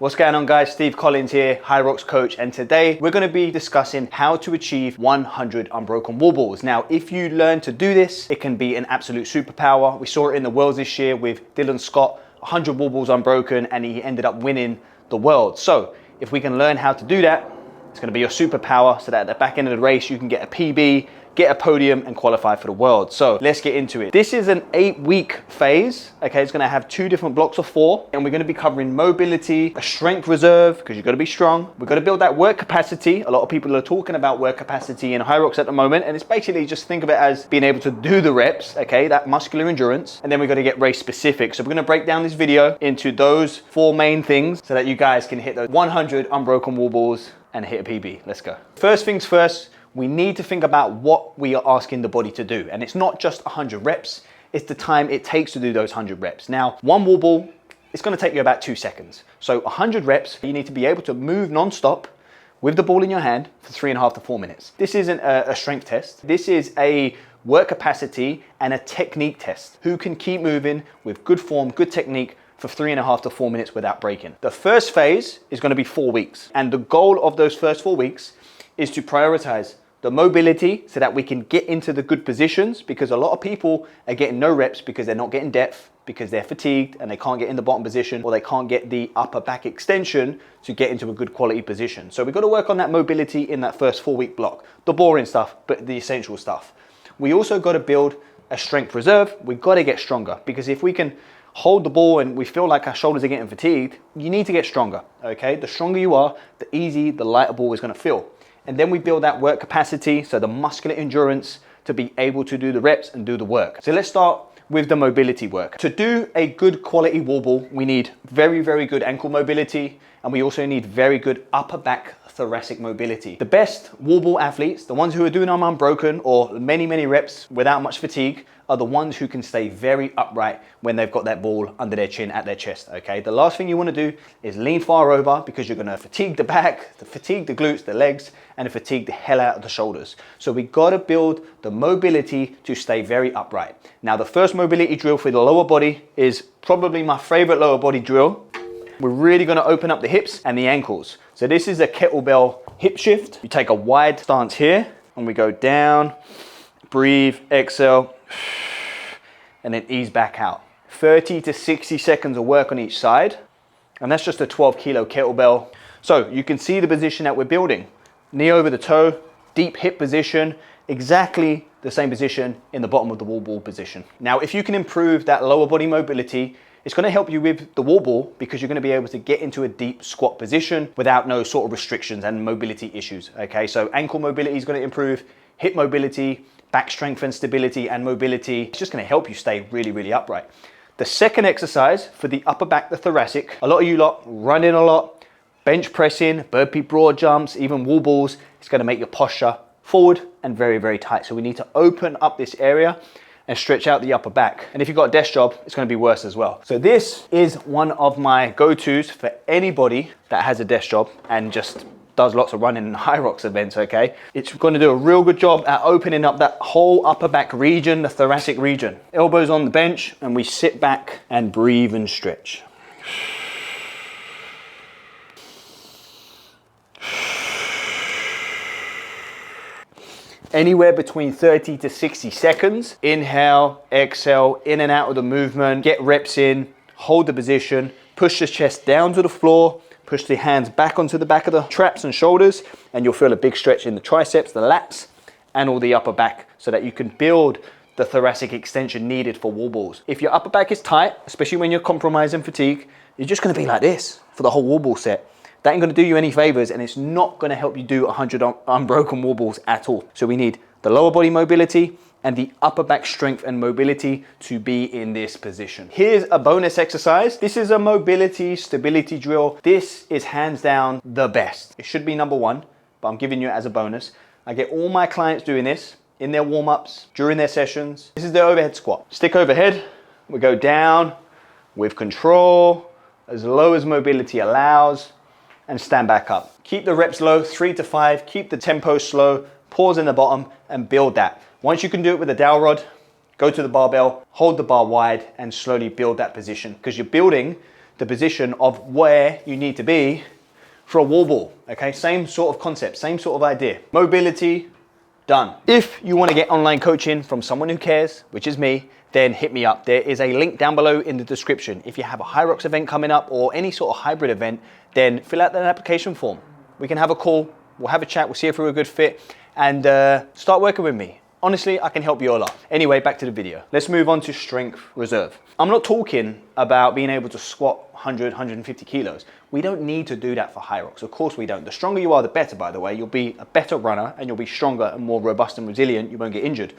What's going on, guys? Steve Collins here, High Rocks coach, and today we're going to be discussing how to achieve 100 unbroken wall balls. Now, if you learn to do this, it can be an absolute superpower. We saw it in the Worlds this year with Dylan Scott, 100 wall balls unbroken, and he ended up winning the world. So if we can learn how to do that, it's going to be your superpower, so that at the back end of the race you can get a PB, get a podium, and qualify for the world. So let's get into it. This is an 8-week phase. Okay, it's going to have 2 different blocks of 4, and we're going to be covering mobility, a strength reserve, because you've got to be strong. We've got to build that work capacity. A lot of people are talking about work capacity in High Rocks at the moment, and it's basically just think of it as being able to do the reps, okay, that muscular endurance. And then we're going to get race specific. So we're going to break down this video into those 4 main things so that you guys can hit those 100 unbroken wall balls and hit a PB. Let's go. First things first, we need to think about what we are asking the body to do. And it's not just 100 reps, it's the time it takes to do those 100 reps. Now, one wall ball, it's gonna take you about 2 seconds. So 100 reps, you need to be able to move non-stop with the ball in your hand for 3.5 to 4 minutes. This isn't a strength test. This is a work capacity and a technique test. Who can keep moving with good form, good technique for 3.5 to 4 minutes without breaking. The first phase is gonna be 4 weeks. And the goal of those first 4 weeks is to prioritize the mobility so that we can get into the good positions, because a lot of people are getting no reps because they're not getting depth, because they're fatigued and they can't get in the bottom position, or they can't get the upper back extension to get into a good quality position. So we've got to work on that mobility in that first 4-week block. The boring stuff, but the essential stuff. We also got to build a strength reserve. We've got to get stronger, because if we can hold the ball and we feel like our shoulders are getting fatigued, you need to get stronger, okay? The stronger you are, the lighter ball is going to feel. And then we build that work capacity, so the muscular endurance to be able to do the reps and do the work. So let's start with the mobility work. To do a good quality wall ball, we need very, very good ankle mobility, and we also need very good upper back thoracic mobility. The best wall ball athletes, the ones who are doing them unbroken or many, many reps without much fatigue, are the ones who can stay very upright when they've got that ball under their chin at their chest, okay? The last thing you want to do is lean far over, because you're going to fatigue the back, fatigue the glutes, the legs, and fatigue the hell out of the shoulders. So we got to build the mobility to stay very upright. Now, the first mobility drill for the lower body is probably my favorite lower body drill. We're really going to open up the hips and the ankles. So this is a kettlebell hip shift. You take a wide stance here and we go down, breathe, exhale, and then ease back out. 30 to 60 seconds of work on each side. And that's just a 12-kilo kettlebell. So you can see the position that we're building. Knee over the toe, deep hip position, exactly the same position in the bottom of the wall ball position. Now, if you can improve that lower body mobility, it's going to help you with the wall ball, because you're going to be able to get into a deep squat position without no sort of restrictions and mobility issues, okay? So ankle mobility is going to improve, hip mobility, back strength and stability and mobility. It's just going to help you stay really, really upright. The second exercise for the upper back, the thoracic, a lot of you lot running a lot, bench pressing, burpee broad jumps, even wall balls. It's going to make your posture forward and very, very tight. So we need to open up this area and stretch out the upper back. And if you've got a desk job, it's going to be worse as well. So this is one of my go-tos for anybody that has a desk job and just does lots of running and High Rocks events, okay? It's going to do a real good job at opening up that whole upper back region, the thoracic region. Elbows on the bench, and we sit back and breathe and stretch. Anywhere between 30 to 60 seconds. Inhale, exhale, in and out of the movement. Get reps in, hold the position, push the chest down to the floor, push the hands back onto the back of the traps and shoulders, and you'll feel a big stretch in the triceps, the lats, and all the upper back, so that you can build the thoracic extension needed for wall balls. If your upper back is tight, especially when you're compromising fatigue, you're just gonna be like this for the whole wall ball set. That ain't gonna do you any favors, and it's not gonna help you do 100 unbroken wall balls at all. So we need the lower body mobility and the upper back strength and mobility to be in this position. Here's a bonus exercise. This is a mobility stability drill. This is hands down the best. It should be number 1, but I'm giving you it as a bonus. I get all my clients doing this in their warm-ups, during their sessions. This is the overhead squat. Stick overhead, we go down with control, as low as mobility allows, and stand back up. Keep the reps low, 3 to 5, keep the tempo slow, pause in the bottom, and build that. Once you can do it with a dowel rod, go to the barbell, hold the bar wide, and slowly build that position, because you're building the position of where you need to be for a wall ball, okay? Same sort of concept, same sort of idea. Mobility, done. If you want to get online coaching from someone who cares, which is me, then hit me up. There is a link down below in the description. If you have a Hyrox event coming up or any sort of hybrid event, then fill out that application form. We can have a call, we'll have a chat, we'll see if we're a good fit, and start working with me. Honestly, I can help you a lot. Anyway, back to the video. Let's move on to strength reserve. I'm not talking about being able to squat 100, 150 kilos. We don't need to do that for Hyrox. Of course we don't. The stronger you are, the better, by the way. You'll be a better runner and you'll be stronger and more robust and resilient. You won't get injured.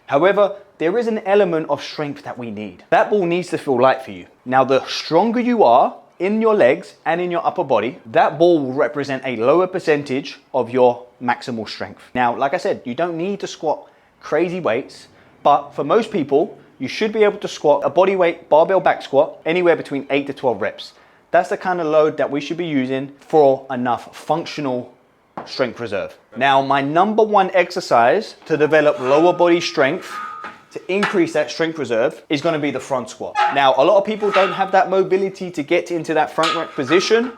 However, there is an element of strength that we need. That ball needs to feel light for you. Now, the stronger you are in your legs and in your upper body, that ball will represent a lower percentage of your maximal strength. Now, like I said, you don't need to squat crazy weights, but for most people, you should be able to squat a body weight barbell back squat anywhere between 8 to 12 reps. That's the kind of load that we should be using for enough functional strength reserve. Now, my number one exercise to develop lower body strength, to increase that strength reserve, is going to be the front squat. Now, a lot of people don't have that mobility to get into that front rack position.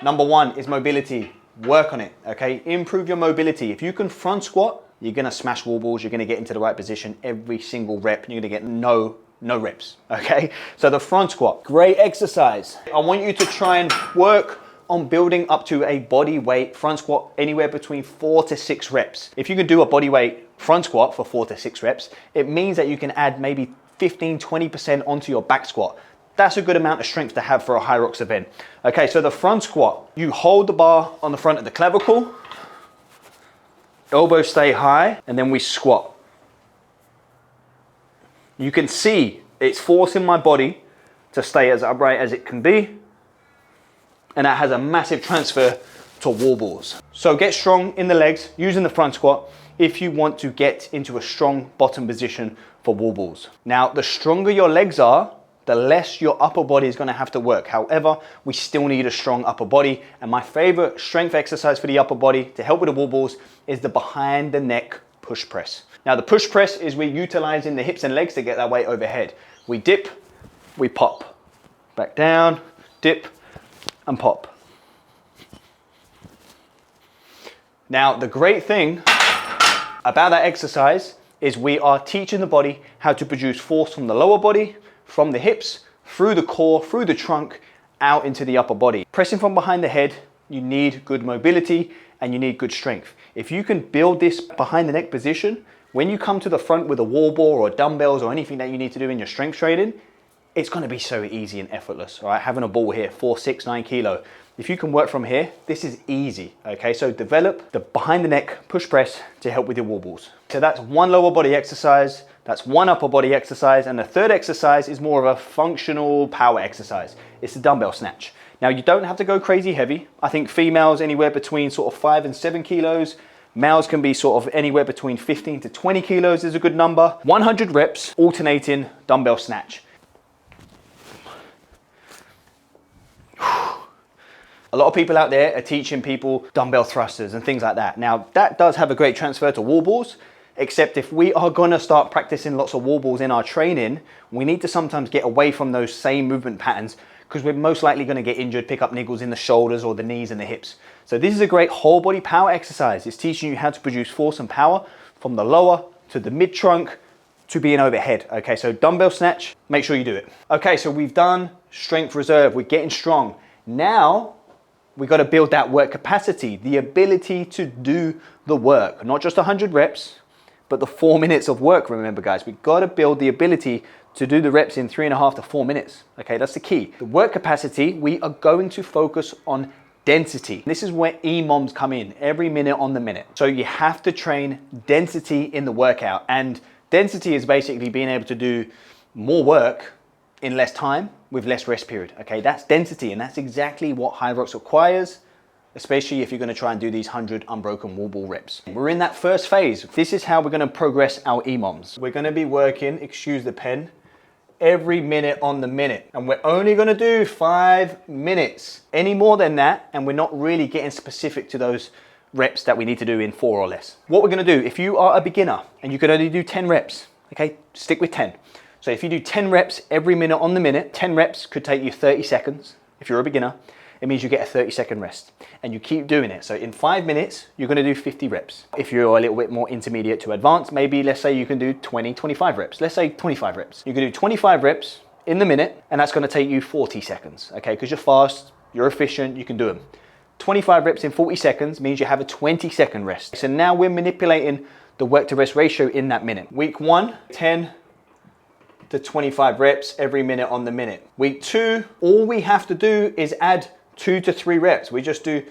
Number one is mobility. Work on it, okay? Improve your mobility. If you can front squat, you're gonna smash wall balls, you're gonna get into the right position every single rep, and you're gonna get no reps, okay? So the front squat, great exercise. I want you to try and work on building up to a body weight front squat anywhere between 4 to 6 reps. If you can do a body weight front squat for 4 to 6 reps, it means that you can add maybe 15, 20% onto your back squat. That's a good amount of strength to have for a Hyrox event. Okay, so the front squat, you hold the bar on the front of the clavicle, elbows stay high, and then we squat. You can see it's forcing my body to stay as upright as it can be, and that has a massive transfer to wall balls. So get strong in the legs using the front squat if you want to get into a strong bottom position for wall balls. Now, the stronger your legs are, the less your upper body is going to have to work. However, we still need a strong upper body, and my favorite strength exercise for the upper body to help with the wall balls is the behind the neck push press. Now, the push press is we're utilizing the hips and legs to get that weight overhead. We dip, we pop, back down, dip, and pop. Now, the great thing about that exercise is we are teaching the body how to produce force from the lower body, from the hips, through the core, through the trunk, out into the upper body. Pressing from behind the head, you need good mobility and you need good strength. If you can build this behind the neck position, when you come to the front with a wall ball or dumbbells or anything that you need to do in your strength training, it's gonna be so easy and effortless, all right? Having a ball here, 4, 6, 9 kilo. If you can work from here, this is easy, okay? So develop the behind the neck push press to help with your wall balls. So that's one lower body exercise, that's one upper body exercise, and the third exercise is more of a functional power exercise. It's the dumbbell snatch. Now, you don't have to go crazy heavy. I think females anywhere between sort of 5 and 7 kilos. Males can be sort of anywhere between 15 to 20 kilos is a good number. 100 reps, alternating dumbbell snatch. A lot of people out there are teaching people dumbbell thrusters and things like that. Now, that does have a great transfer to wall balls, except if we are gonna start practicing lots of wall balls in our training, we need to sometimes get away from those same movement patterns because we're most likely gonna get injured, pick up niggles in the shoulders or the knees and the hips. So this is a great whole body power exercise. It's teaching you how to produce force and power from the lower to the mid trunk to being overhead. Okay, so dumbbell snatch, make sure you do it. Okay, so we've done strength reserve, we're getting strong. Now, we got to build that work capacity, the ability to do the work, not just 100 reps, but the 4 minutes of work. Remember, guys, we've got to build the ability to do the reps in 3.5 to 4 minutes. Okay, that's the key. The work capacity, we are going to focus on density. This is where EMOMs come in, every minute on the minute. So you have to train density in the workout, and density is basically being able to do more work in less time with less rest period. Okay, that's density, and that's exactly what Hyrox requires, especially if you're going to try and do these 100 unbroken wall ball reps. We're in that first phase. This is how we're going to progress our EMOMs. We're going to be working, excuse the pen, every minute on the minute, and we're only going to do 5 minutes. Any more than that, and we're not really getting specific to those reps that we need to do in 4 or less. What we're going to do, if you are a beginner and you can only do 10 reps, okay, stick with 10. So if you do 10 reps every minute on the minute, 10 reps could take you 30 seconds. If you're a beginner, it means you get a 30-second rest and you keep doing it. So in 5 minutes, you're gonna do 50 reps. If you're a little bit more intermediate to advanced, maybe let's say you can do 20, 25 reps. Let's say 25 reps. You can do 25 reps in the minute and that's gonna take you 40 seconds, okay? Because you're fast, you're efficient, you can do them. 25 reps in 40 seconds means you have a 20-second rest. So now we're manipulating the work to rest ratio in that minute. Week 1, 10 to 25 reps every minute on the minute. Week 2, all we have to do is add 2 to 3 reps. We just do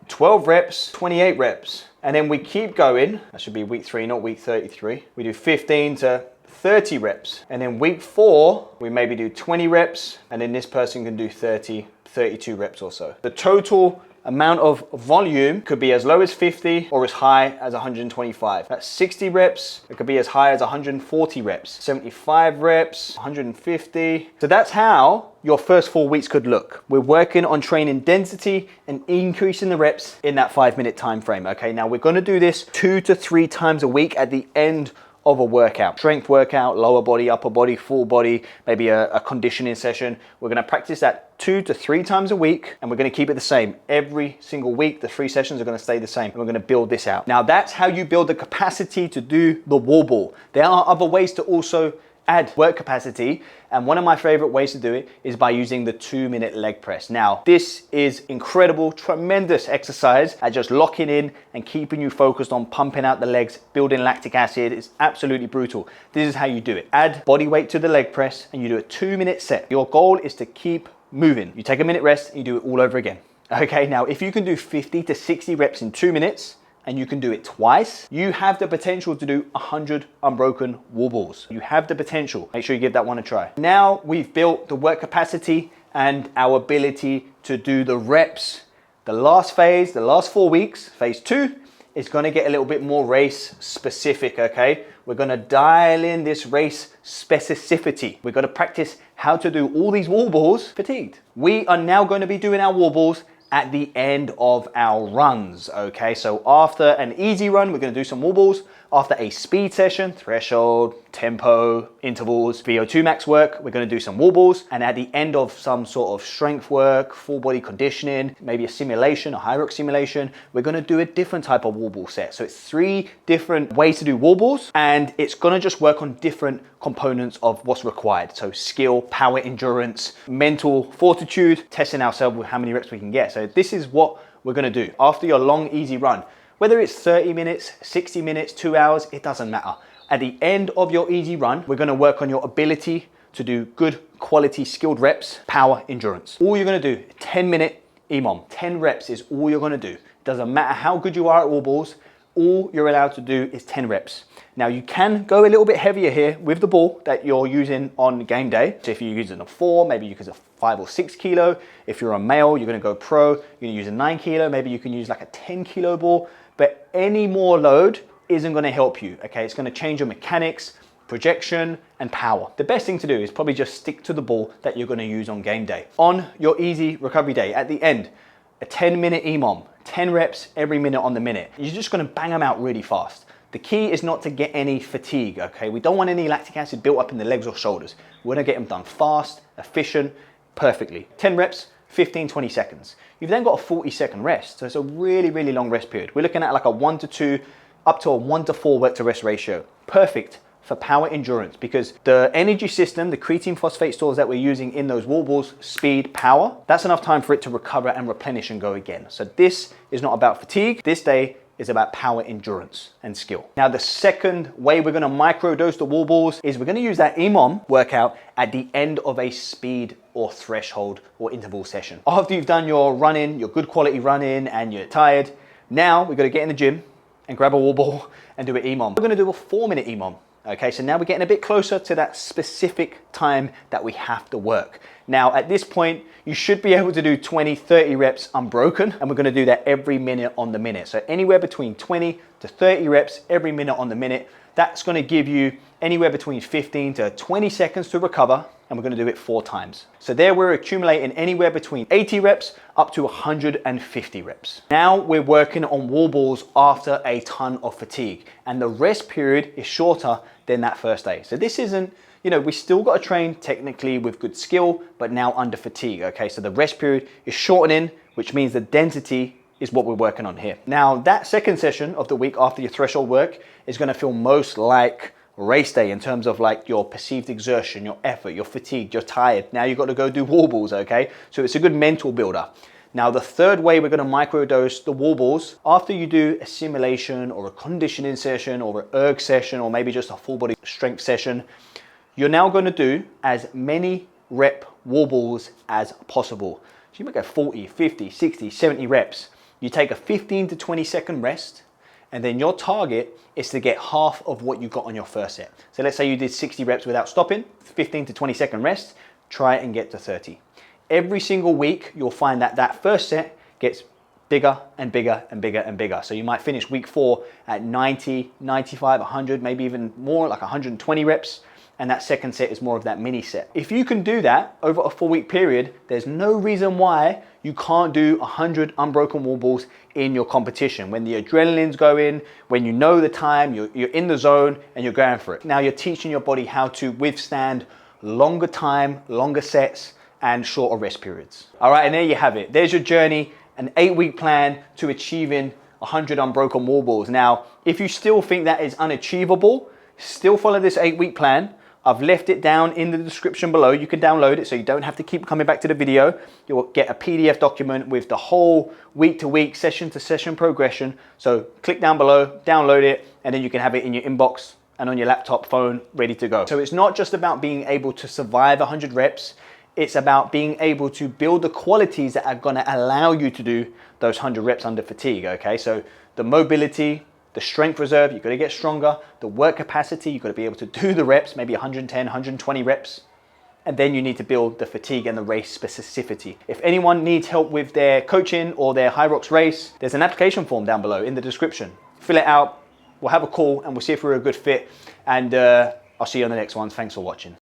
12 reps, 28 reps. And then we keep going. That should be week 3, not week 33. We do 15 to 30 reps. And then week 4, we maybe do 20 reps. And then this person can do 30, 32 reps or so. The total amount of volume could be as low as 50 or as high as 125. That's 60 reps. It could be as high as 140 reps, 75 reps, 150. So that's how your first 4 weeks could look. We're working on training density and increasing the reps in that 5-minute time frame. Okay, now we're gonna do this 2 to 3 times a week at the end of a workout. Strength workout, lower body, upper body, full body, maybe a conditioning session. We're gonna practice that 2 to 3 times a week and we're gonna keep it the same. Every single week, the 3 sessions are gonna stay the same and we're gonna build this out. Now that's how you build the capacity to do the wall ball. There are other ways to also add work capacity, and one of my favorite ways to do it is by using the 2-minute leg press. Now, this is incredible, tremendous exercise at just locking in and keeping you focused on pumping out the legs, building lactic acid. It's absolutely brutal. This is how you do it. Add body weight to the leg press and you do a 2-minute set. Your goal is to keep moving. You take a minute rest and you do it all over again. Okay, now if you can do 50 to 60 reps in 2 minutes, and you can do it twice, you have the potential to do 100 unbroken wall balls. You have the potential. Make sure you give that one a try. Now we've built the work capacity and our ability to do the reps. The last phase, the last 4 weeks, phase 2, is gonna get a little bit more race specific, okay? We're gonna dial in this race specificity. We're gonna practice how to do all these wall balls fatigued. We are now gonna be doing our wall balls at the end of our runs, okay? So after an easy run, we're gonna do some wall balls. After a speed session, threshold, tempo, intervals, VO2 max work, we're gonna do some wall balls. And at the end of some sort of strength work, full body conditioning, maybe a simulation, a high rock simulation, we're gonna do a different type of wall ball set. So it's 3 different ways to do wall balls, and it's gonna just work on different components of what's required. So skill, power, endurance, mental fortitude, testing ourselves with how many reps we can get. So this is what we're gonna do. After your long, easy run, whether it's 30 minutes, 60 minutes, 2 hours, it doesn't matter. At the end of your easy run, we're gonna work on your ability to do good quality skilled reps, power, endurance. All you're gonna do, 10-minute EMOM. 10 reps is all you're gonna do. Doesn't matter how good you are at wall balls, all you're allowed to do is 10 reps. Now you can go a little bit heavier here with the ball that you're using on game day. So if you're using a 4, maybe you can use a 5 or 6 kilo. If you're a male, you're gonna go pro, you're gonna use a 9 kilo, maybe you can use like a 10 kilo ball, but any more load isn't gonna help you, okay? It's gonna change your mechanics, projection, and power. The best thing to do is probably just stick to the ball that you're gonna use on game day. On your easy recovery day, at the end, a 10-minute EMOM, 10 reps every minute on the minute. You're just gonna bang them out really fast. The key is not to get any fatigue, okay? We don't want any lactic acid built up in the legs or shoulders. We wanna get them done fast, efficient, perfectly. 10 reps, 15, 20 seconds. You've then got a 40-second rest. So it's a really, really long rest period. We're looking at like a 1 to 2, up to a 1 to 4 work to rest ratio. Perfect for power endurance because the energy system, the creatine phosphate stores that we're using in those wall balls, speed, power, that's enough time for it to recover and replenish and go again. So this is not about fatigue. This day is about power, endurance, and skill. Now, the second way we're gonna microdose the wall balls is we're gonna use that EMOM workout at the end of a speed or threshold or interval session. After you've done your running, your good quality running, and you're tired, now we're gonna get in the gym and grab a wall ball and do an EMOM. We're gonna do a 4-minute EMOM. Okay, so now we're getting a bit closer to that specific time that we have to work. Now, at this point, you should be able to do 20, 30 reps unbroken, and we're gonna do that every minute on the minute. So anywhere between 20 to 30 reps every minute on the minute. That's gonna give you anywhere between 15 to 20 seconds to recover, and we're gonna do it 4 times. So there we're accumulating anywhere between 80 reps up to 150 reps. Now we're working on wall balls after a ton of fatigue, and the rest period is shorter than that first day. So this isn't, you know, we still got to train technically with good skill, but now under fatigue, okay? So the rest period is shortening, which means the density is what we're working on here. Now, that second session of the week after your threshold work is gonna feel most like race day in terms of like your perceived exertion, your effort, you're fatigued, you're tired. Now you've got to go do wall balls, okay? So it's a good mental builder. Now, the third way we're gonna microdose the wall balls, after you do a simulation or a conditioning session or an erg session, or maybe just a full body strength session, you're now gonna do as many rep wall balls as possible. So you might go 40, 50, 60, 70 reps. You take a 15 to 20 second rest, and then your target is to get half of what you got on your first set. So let's say you did 60 reps without stopping, 15 to 20 second rest, try and get to 30. Every single week, you'll find that that first set gets bigger and bigger and bigger and bigger. So you might finish week 4 at 90, 95, 100, maybe even more, like 120 reps. And that second set is more of that mini set. If you can do that over a 4-week period, there's no reason why you can't do 100 unbroken wall balls in your competition. When the adrenaline's going, when you know the time, you're in the zone and you're going for it. Now you're teaching your body how to withstand longer time, longer sets, and shorter rest periods. All right, and there you have it. There's your journey, an 8-week plan to achieving 100 unbroken wall balls. Now, if you still think that is unachievable, still follow this 8-week plan. I've left it down in the description below. You can download it so you don't have to keep coming back to the video. You'll get a PDF document with the whole week to week, session to session progression. So click down below, download it, and then you can have it in your inbox and on your laptop, phone, ready to go. So it's not just about being able to survive 100 reps. It's about being able to build the qualities that are gonna allow you to do those 100 reps under fatigue, okay? So the mobility, the strength reserve, you've got to get stronger. The work capacity, you've got to be able to do the reps, maybe 110, 120 reps. And then you need to build the fatigue and the race specificity. If anyone needs help with their coaching or their High Rocks race, there's an application form down below in the description. Fill it out, we'll have a call and we'll see if we're a good fit. And I'll see you on the next one. Thanks for watching.